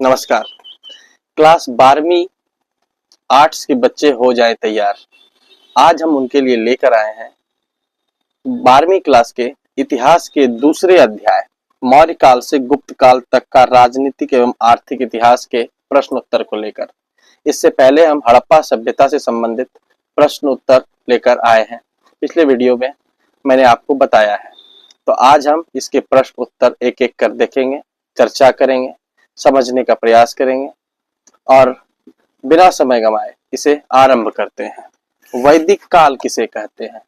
नमस्कार। क्लास 12वीं आर्ट्स के बच्चे हो जाए तैयार। आज हम उनके लिए लेकर आए हैं 12वीं क्लास के इतिहास के दूसरे अध्याय मौर्य काल से गुप्त काल तक का राजनीतिक एवं आर्थिक इतिहास के प्रश्न उत्तर को लेकर। इससे पहले हम हड़प्पा सभ्यता से संबंधित प्रश्न उत्तर लेकर आए हैं। पिछले वीडियो में मैंने आपको बताया है, तो आज हम इसके प्रश्न उत्तर एक एक कर देखेंगे, चर्चा करेंगे, समझने का प्रयास करेंगे और बिना समय गंवाए इसे आरंभ करते हैं। वैदिक काल किसे कहते हैं?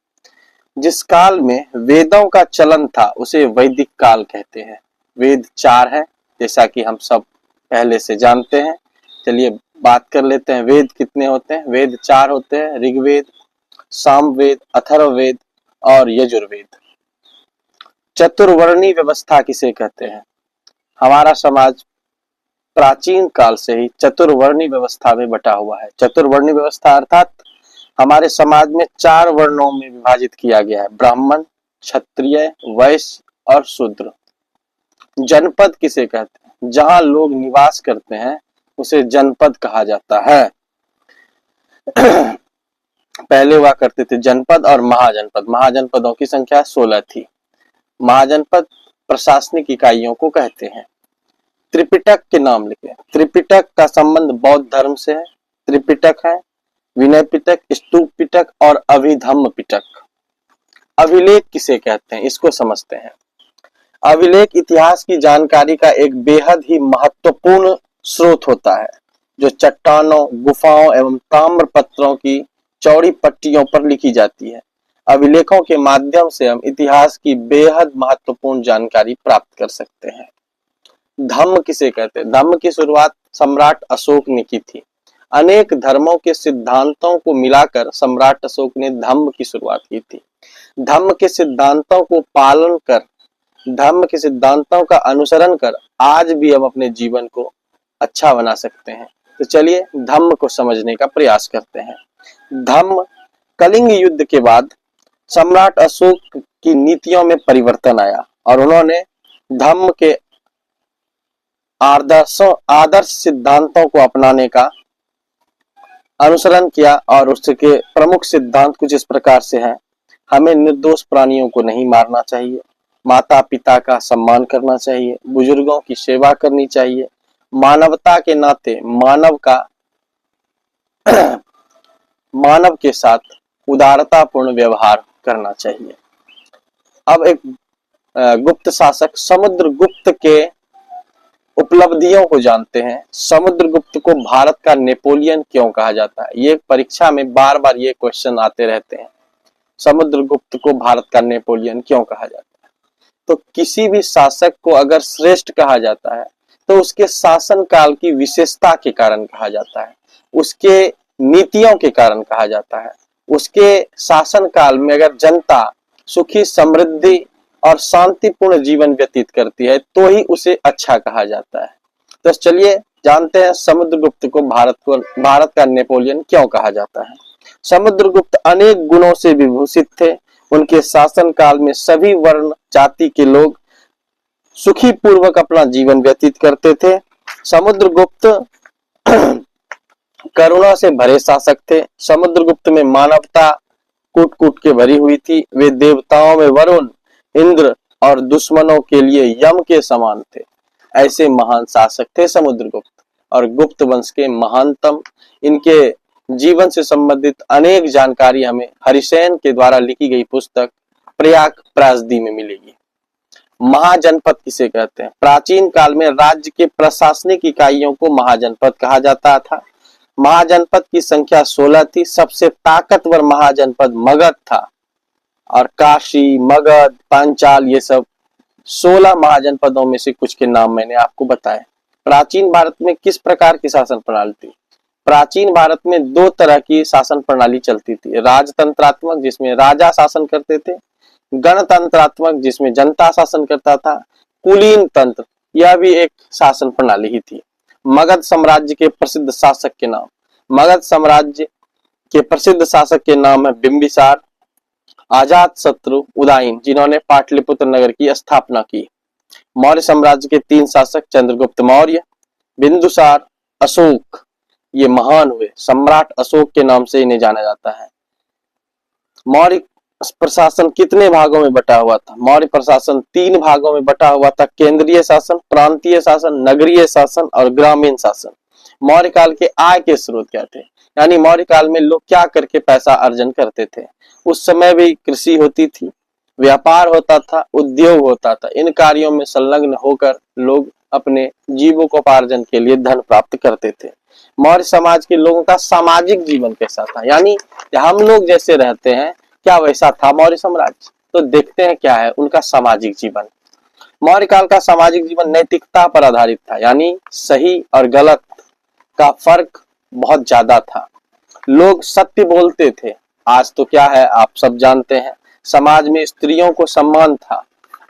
जिस काल में वेदों का चलन था उसे वैदिक काल कहते हैं। वेद 4 हैं, जैसा कि हम सब पहले से जानते हैं। चलिए बात कर लेते हैं, वेद कितने होते हैं। वेद 4 होते हैं, ऋग्वेद, सामवेद, अथर्ववेद और यजुर्वेद। चतुर्वर्णी व्यवस्था किसे कहते हैं? हमारा समाज प्राचीन काल से ही चतुर्वर्णी व्यवस्था में बटा हुआ है। चतुर्वर्णी व्यवस्था अर्थात हमारे समाज में 4 वर्णों में विभाजित किया गया है, ब्राह्मण, क्षत्रिय, वैश्य और शूद्र। जनपद किसे कहते हैं? जहां लोग निवास करते हैं उसे जनपद कहा जाता है। पहले हुआ करते थे जनपद और महाजनपद। महाजनपदों की संख्या 16 थी। महाजनपद प्रशासनिक इकाइयों को कहते हैं। त्रिपिटक के नाम लिखे। त्रिपिटक का संबंध बौद्ध धर्म से है। त्रिपिटक है विनय पिटक, स्तूप पिटक और अभिधम्म पिटक। अभिलेख किसे कहते हैं? इसको समझते हैं। अभिलेख इतिहास की जानकारी का एक बेहद ही महत्वपूर्ण स्रोत होता है, जो चट्टानों, गुफाओं एवं ताम्र पत्रों की चौड़ी पट्टियों पर लिखी जाती है। अभिलेखों के माध्यम से हम इतिहास की बेहद महत्वपूर्ण जानकारी प्राप्त कर सकते हैं। धम्म किसे कहते हैं? धम्म की शुरुआत सम्राट अशोक ने की थी। अनेक धर्मों के सिद्धांतों को मिलाकर सम्राट अशोक ने धम्म की शुरुआत की थी। धम्म के सिद्धांतों को पालन कर, धम्म के सिद्धांतों का अनुसरण कर आज भी हम अपने जीवन को अच्छा बना सकते हैं। तो चलिए धम्म को समझने का प्रयास करते हैं। धम्म कलिंग युद्ध के बाद सम्राट अशोक की नीतियों में परिवर्तन आया और उन्होंने धम्म के आदर्श सिद्धांतों को अपनाने का अनुसरण किया और उसके प्रमुख सिद्धांत कुछ इस प्रकार से हैं। हमें निर्दोष प्राणियों को नहीं मारना चाहिए, माता पिता का सम्मान करना चाहिए, बुजुर्गों की सेवा करनी चाहिए, मानवता के नाते मानव के साथ उदारतापूर्ण व्यवहार करना चाहिए। अब एक गुप्त शासक समुद्रगुप्त के उपलब्धियों को जानते हैं। समुद्रगुप्त को भारत का नेपोलियन क्यों कहा जाता है? ये परीक्षा में बार बार ये क्वेश्चन आते रहते हैं। समुद्रगुप्त को भारत का नेपोलियन क्यों कहा जाता है? तो किसी भी शासक को अगर श्रेष्ठ कहा जाता है तो उसके शासन काल की विशेषता के कारण कहा जाता है, उसके नीतियों के कारण कहा जाता है। उसके शासन काल में अगर जनता सुखी, समृद्धि और शांतिपूर्ण जीवन व्यतीत करती है तो ही उसे अच्छा कहा जाता है। तो चलिए जानते हैं समुद्रगुप्त को भारत का नेपोलियन क्यों कहा जाता है। समुद्रगुप्त अनेक गुणों से विभूषित थे। उनके शासन काल में सभी वर्ण जाति के लोग सुखी पूर्वक अपना जीवन व्यतीत करते थे। समुद्रगुप्त करुणा से भरे शासक थे। समुद्रगुप्त में मानवता कूट कूट के भरी हुई थी। वे देवताओं में वरुण, इंद्र और दुश्मनों के लिए यम के समान थे। ऐसे महान शासक थे समुद्रगुप्त और गुप्त वंश के महानतम। इनके जीवन से संबंधित अनेक जानकारी हमें हरिसेन के द्वारा लिखी गई पुस्तक प्रयाग प्रासदी में मिलेगी। महाजनपद किसे कहते हैं? प्राचीन काल में राज्य के प्रशासनिक इकाइयों को महाजनपद कहा जाता था। महाजनपद की संख्या 16 थी। सबसे ताकतवर महाजनपद मगध था और काशी, मगध, पांचाल, ये सब 16 महाजनपदों में से कुछ के नाम मैंने आपको बताए। प्राचीन भारत में किस प्रकार की शासन प्रणाली थी? प्राचीन भारत में 2 तरह की शासन प्रणाली चलती थी। राजतंत्रात्मक, जिसमें राजा शासन करते थे, गणतंत्रात्मक, जिसमें जनता शासन करता था, कुलीन तंत्र, यह भी एक शासन प्रणाली ही थी। मगध साम्राज्य के प्रसिद्ध शासक के नाम। मगध साम्राज्य के प्रसिद्ध शासक के नाम है बिंबिसार, अजातशत्रु, उदयन, जिन्होंने पाटलिपुत्र नगर की स्थापना की। मौर्य साम्राज्य के 3 शासक चंद्रगुप्त मौर्य, बिंदुसार, अशोक, ये महान हुए। सम्राट अशोक के नाम से इन्हें जाना जाता है। मौर्य प्रशासन कितने भागों में बटा हुआ था? मौर्य प्रशासन 3 भागों में बटा हुआ था। केंद्रीय शासन, प्रांतीय शासन, नगरीय शासन और ग्रामीण शासन। मौर्य काल के आय के स्रोत क्या थे? यानी मौर्य काल में लोग क्या करके पैसा अर्जन करते थे? उस समय भी कृषि होती थी, व्यापार होता था, उद्योग होता था। इन कार्यों में संलग्न होकर लोग अपने जीविकोपार्जन के लिए धन प्राप्त करते थे। मौर्य समाज के लोगों का सामाजिक जीवन कैसा था? यानी हम लोग जैसे रहते हैं, क्या वैसा था मौर्य साम्राज्य? तो देखते हैं क्या है उनका सामाजिक जीवन। मौर्य काल का सामाजिक जीवन नैतिकता पर आधारित था, यानी सही और गलत का फर्क बहुत ज्यादा था। लोग सत्य बोलते थे। आज तो क्या है आप सब जानते हैं, समाज में स्त्रियों को सम्मान था।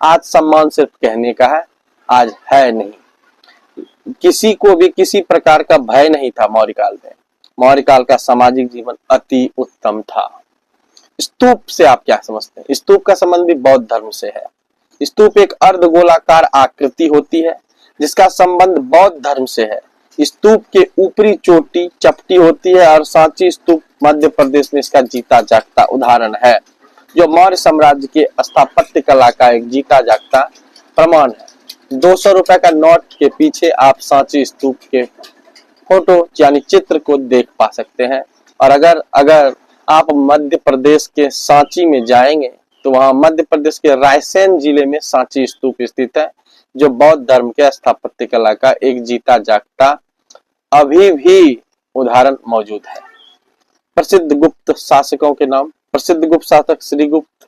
आज सम्मान सिर्फ कहने का है, आज है नहीं। किसी को भी किसी प्रकार का भय नहीं था मौर्य काल में। मौर्य काल का सामाजिक जीवन अति उत्तम था। स्तूप से आप क्या समझते हैं? स्तूप का संबंध भी बौद्ध धर्म से है। स्तूप एक अर्धगोलाकार आकृति होती है जिसका संबंध बौद्ध धर्म से है। स्तूप के ऊपरी चोटी चपटी होती है और सांची स्तूप मध्य प्रदेश में इसका जीता जागता उदाहरण है, जो मौर्य साम्राज्य के स्थापत्य कला का एक जीता जागता प्रमाण है। 200 रुपए का नोट के पीछे आप सांची स्तूप के फोटो यानी चित्र को देख पा सकते हैं। और अगर आप मध्य प्रदेश के सांची में जाएंगे तो वहां मध्य प्रदेश के रायसेन जिले में सांची स्तूप स्थित है, जो बौद्ध धर्म के स्थापत्य कला का एक जीता जागता अभी भी उदाहरण मौजूद है। प्रसिद्ध गुप्त शासकों के नाम। प्रसिद्ध गुप्त शासक श्रीगुप्त,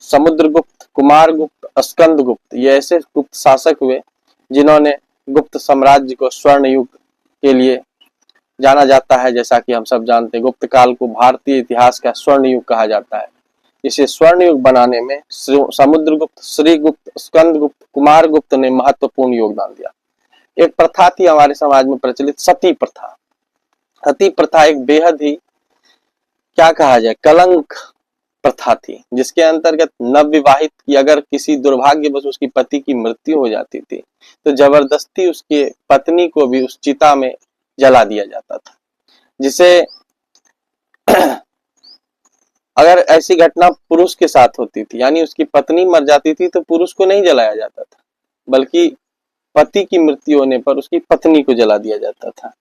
समुद्रगुप्त, कुमारगुप्त, स्कंदगुप्त, ये ऐसे गुप्त शासक हुए जिन्होंने गुप्त साम्राज्य को स्वर्ण युग के लिए जाना जाता है। जैसा कि हम सब जानते हैं, गुप्त काल को भारतीय इतिहास का स्वर्ण युग कहा जाता है। इसे स्वर्ण युग बनाने में समुद्रगुप्त, श्रीगुप्त, स्कंदगुप्त, कुमारगुप्त ने महत्वपूर्ण योगदान दिया। एक प्रथा थी हमारे समाज में प्रचलित, सती प्रथा। सती प्रथा एक बेहद ही क्या कहा जाए कलंक प्रथा थी, जिसके अंतर्गत नवविवाहित की अगर किसी दुर्भाग्यवश उसकी पति की मृत्यु हो जाती थी तो जबरदस्ती उसके पत्नी को भी उस चिता में जला दिया जाता था। जिसे अगर ऐसी घटना पुरुष के साथ होती थी, यानी उसकी पत्नी मर जाती थी, तो पुरुष को नहीं जलाया जाता था, बल्कि पति की मृत्यु होने पर उसकी पत्नी को जला दिया जाता था।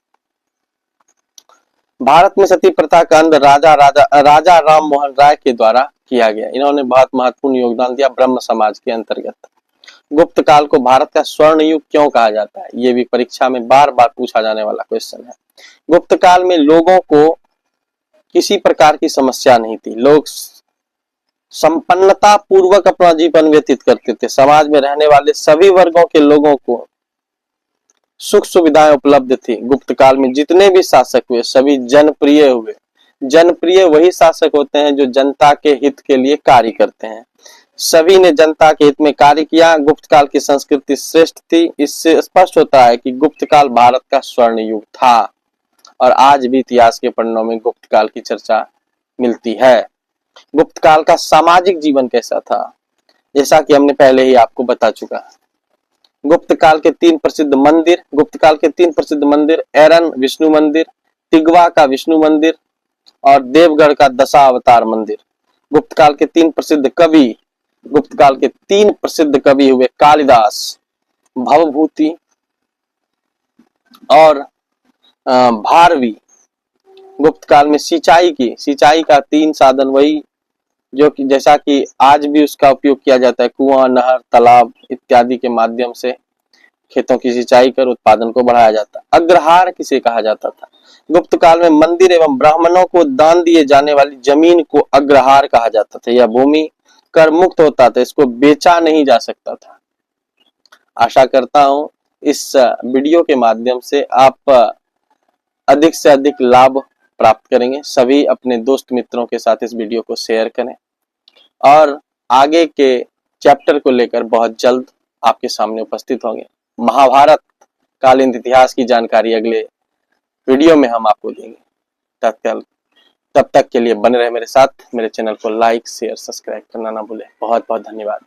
भारत में सती प्रथा का अंत राजा राम मोहन राय के द्वारा किया गया। इन्होंने बहुत महत्वपूर्ण योगदान दिया ब्रह्म समाज के अंतर्गत। गुप्त काल को भारत का स्वर्ण युग क्यों कहा जाता है? ये भी परीक्षा में बार बार पूछा जाने वाला क्वेश्चन है। गुप्त काल में लोगों को किसी प्रकार की समस्या नहीं थी। लोग संपन्नता पूर्वक अपना जीवन व्यतीत करते थे। समाज में रहने वाले सभी वर्गों के लोगों को सुख सुविधाएं उपलब्ध थी। गुप्त काल में जितने भी शासक हुए सभी जनप्रिय हुए। जनप्रिय वही शासक होते हैं जो जनता के हित के लिए कार्य करते हैं। सभी ने जनता के हित में कार्य किया। गुप्त काल की संस्कृति श्रेष्ठ थी। इससे स्पष्ट होता है कि गुप्त काल भारत का स्वर्ण युग था और आज भी इतिहास के पन्नों में गुप्त काल की चर्चा मिलती है। गुप्त काल का सामाजिक जीवन कैसा था? जैसा कि हमने पहले ही आपको बता चुका। गुप्त काल के 3 प्रसिद्ध मंदिर। गुप्त काल के 3 प्रसिद्ध मंदिर एरन विष्णु मंदिर, तिगवा का विष्णु मंदिर और देवगढ़ का दशावतार मंदिर। गुप्त काल के 3 प्रसिद्ध कवि। गुप्त काल के 3 प्रसिद्ध कवि हुए कालिदास, भवभूति और भारवी। गुप्त काल में सिंचाई का 3 साधन, वही जो कि जैसा कि आज भी उसका उपयोग किया जाता है, कुआं, नहर, तालाब इत्यादि के माध्यम से खेतों की सिंचाई कर उत्पादन को बढ़ाया जाता। अग्रहार किसे कहा जाता था? गुप्त काल में मंदिर एवं ब्राह्मणों को दान दिए जाने वाली जमीन को अग्रहार कहा जाता था। यह भूमि कर मुक्त होता था, इसको बेचा नहीं जा सकता था। आशा करता हूं इस वीडियो के माध्यम से आप अधिक से अधिक लाभ प्राप्त करेंगे। सभी अपने दोस्त मित्रों के साथ इस वीडियो को शेयर करें और आगे के चैप्टर को लेकर बहुत जल्द आपके सामने उपस्थित होंगे। महाभारत कालीन इतिहास की जानकारी अगले वीडियो में हम आपको देंगे। तब तक के लिए बने रहे मेरे साथ। मेरे चैनल को लाइक, शेयर, सब्सक्राइब करना ना भूलें। बहुत बहुत धन्यवाद।